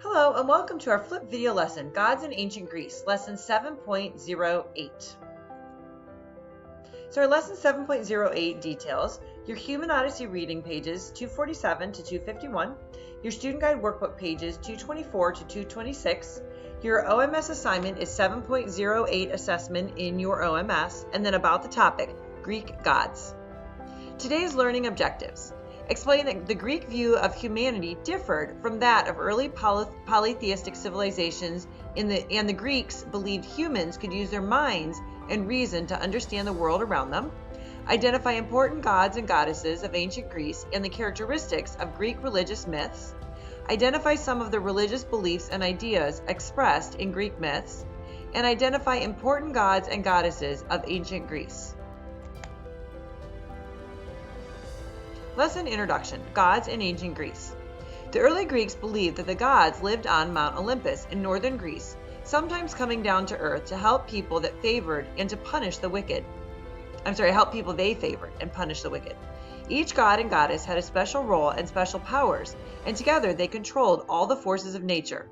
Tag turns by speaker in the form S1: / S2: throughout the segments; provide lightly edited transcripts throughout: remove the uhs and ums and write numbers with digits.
S1: Hello and welcome to our flip video lesson, Gods in Ancient Greece, lesson 7.08. So our lesson 7.08 details your Human Odyssey reading pages 247 to 251, your student guide workbook pages 224 to 226, your OMS assignment is 7.08 assessment in your OMS, and then about the topic, Greek gods. Today's learning objectives. Explain that the Greek view of humanity differed from that of early polytheistic civilizations, and the Greeks believed humans could use their minds and reason to understand the world around them. Identify important gods and goddesses of ancient Greece and the characteristics of Greek religious myths. Identify some of the religious beliefs and ideas expressed in Greek myths. And identify important gods and goddesses of ancient Greece. Lesson Introduction, Gods in Ancient Greece. The early Greeks believed that the gods lived on Mount Olympus in northern Greece, sometimes coming down to earth to help people that favored and to punish the wicked. Help people they favored and punish the wicked. Each god and goddess had a special role and special powers, and together they controlled all the forces of nature.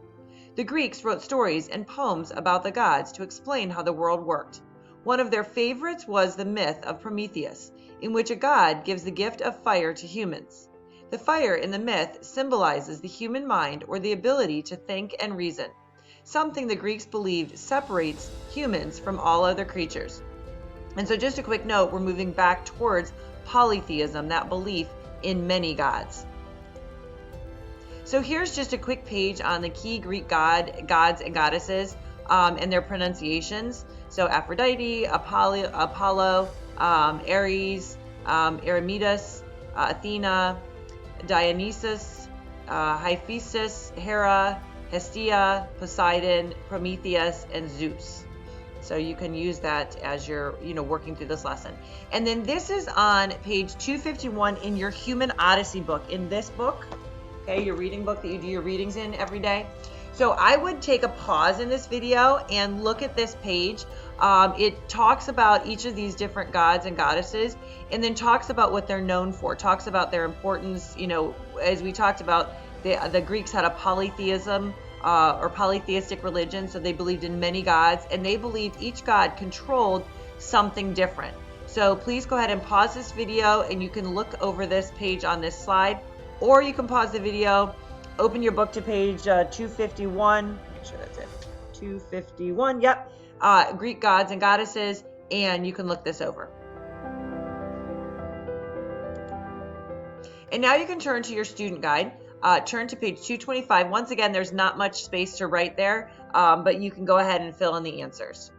S1: The Greeks wrote stories and poems about the gods to explain how the world worked. One of their favorites was the myth of Prometheus, in which a god gives the gift of fire to humans. The fire in the myth symbolizes the human mind or the ability to think and reason, something the Greeks believed separates humans from all other creatures. And so just a quick note, we're moving back towards polytheism, that belief in many gods. So here's just a quick page on the key Greek gods and goddesses and their pronunciations. So Aphrodite, Apollo, Ares, Artemis, Athena, Dionysus, Hephaestus, Hera, Hestia, Poseidon, Prometheus, and Zeus. So you can use that as you're, working through this lesson. And then this is on page 251 in your Human Odyssey book. In this book, okay, your reading book that you do your readings in every day. So I would take a pause in this video and look at this page. It talks about each of these different gods and goddesses, and then talks about what they're known for, talks about their importance. As we talked about, the Greeks had a polytheism or polytheistic religion, so they believed in many gods, and they believed each god controlled something different. So please go ahead and pause this video, and you can look over this page on this slide, or you can pause the video, open your book to page 251, make sure that's it, 251, yep. Greek gods and goddesses, and you can look this over. And now you can turn to your student guide. Turn to page 225. Once again, there's not much space to write there, but you can go ahead and fill in the answers.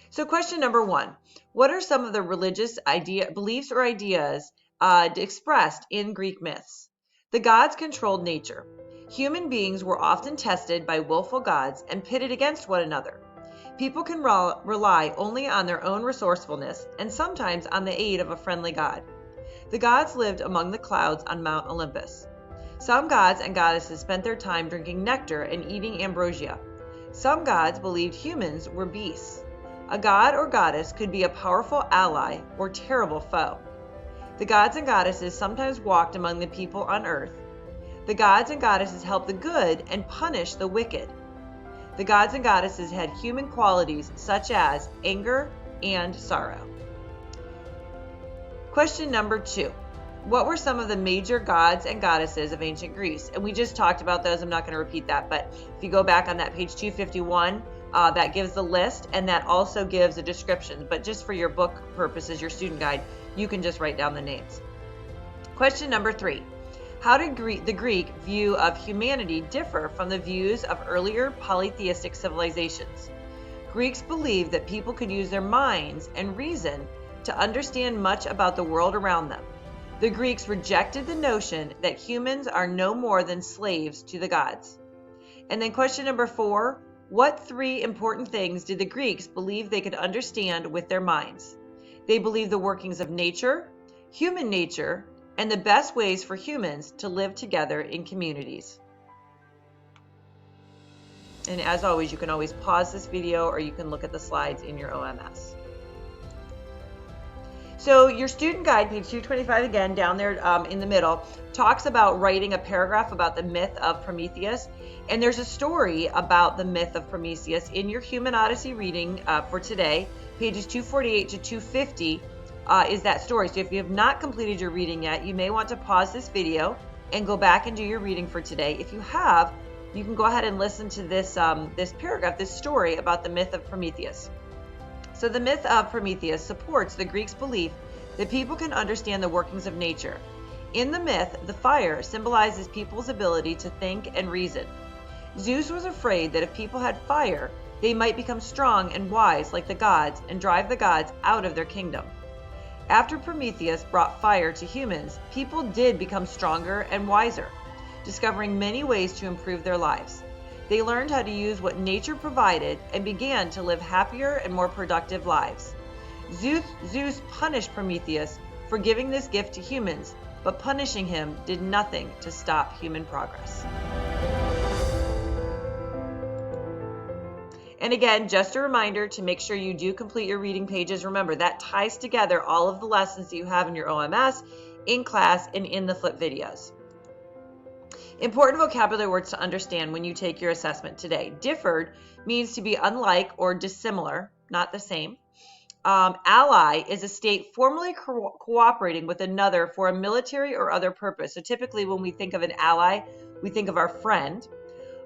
S1: So question number 1, what are some of the religious beliefs or ideas expressed in Greek myths? The gods controlled nature. Human beings were often tested by willful gods and pitted against one another. People can rely only on their own resourcefulness and sometimes on the aid of a friendly god. The gods lived among the clouds on Mount Olympus. Some gods and goddesses spent their time drinking nectar and eating ambrosia. Some gods believed humans were beasts. A god or goddess could be a powerful ally or terrible foe. The gods and goddesses sometimes walked among the people on earth. The gods and goddesses helped the good and punished the wicked. The gods and goddesses had human qualities such as anger and sorrow. Question number 2. What were some of the major gods and goddesses of ancient Greece? And we just talked about those. I'm not going to repeat that, but if you go back on that page 251, that gives the list, and that also gives a description. But just for your book purposes, your student guide, you can just write down the names. Question number 3. How did the Greek view of humanity differ from the views of earlier polytheistic civilizations? Greeks believed that people could use their minds and reason to understand much about the world around them. The Greeks rejected the notion that humans are no more than slaves to the gods. And then question number 4, what 3 important things did the Greeks believe they could understand with their minds? They believed the workings of nature, human nature, and the best ways for humans to live together in communities. And as always, you can always pause this video or you can look at the slides in your OMS. So your student guide, page 225 again, down there in the middle, talks about writing a paragraph about the myth of Prometheus. And there's a story about the myth of Prometheus in your Human Odyssey reading for today. Pages 248 to 250 is that story. So if you have not completed your reading yet, you may want to pause this video and go back and do your reading for today. If you have, you can go ahead and listen to this, this paragraph, this story about the myth of Prometheus. So the myth of Prometheus supports the Greeks' belief that people can understand the workings of nature. In the myth, the fire symbolizes people's ability to think and reason. Zeus was afraid that if people had fire, they might become strong and wise like the gods and drive the gods out of their kingdom. After Prometheus brought fire to humans, people did become stronger and wiser, discovering many ways to improve their lives. They learned how to use what nature provided and began to live happier and more productive lives. Zeus punished Prometheus for giving this gift to humans, but punishing him did nothing to stop human progress. And again, just a reminder to make sure you do complete your reading pages. Remember, that ties together all of the lessons that you have in your OMS, in class, and in the flip videos. Important vocabulary words to understand when you take your assessment today. Differed means to be unlike or dissimilar, not the same. Ally is a state formally cooperating with another for a military or other purpose. So typically when we think of an ally, we think of our friend.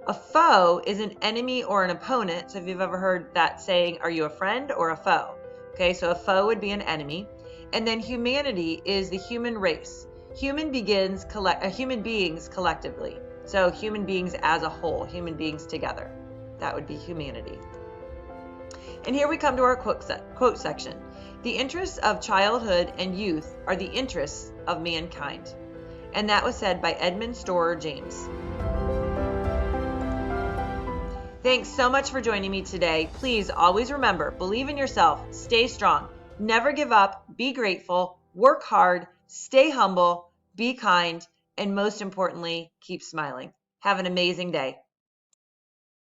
S1: A foe is an enemy or an opponent. So if you've ever heard that saying, are you a friend or a foe? Okay, so a foe would be an enemy. And then humanity is the human race. Human beings collectively. So human beings as a whole, human beings together. That would be humanity. And here we come to our quote section. The interests of childhood and youth are the interests of mankind. And that was said by Edmund Storer James. Thanks so much for joining me today. Please always remember, believe in yourself, stay strong, never give up, be grateful, work hard, stay humble, be kind, and most importantly, keep smiling. Have an amazing day.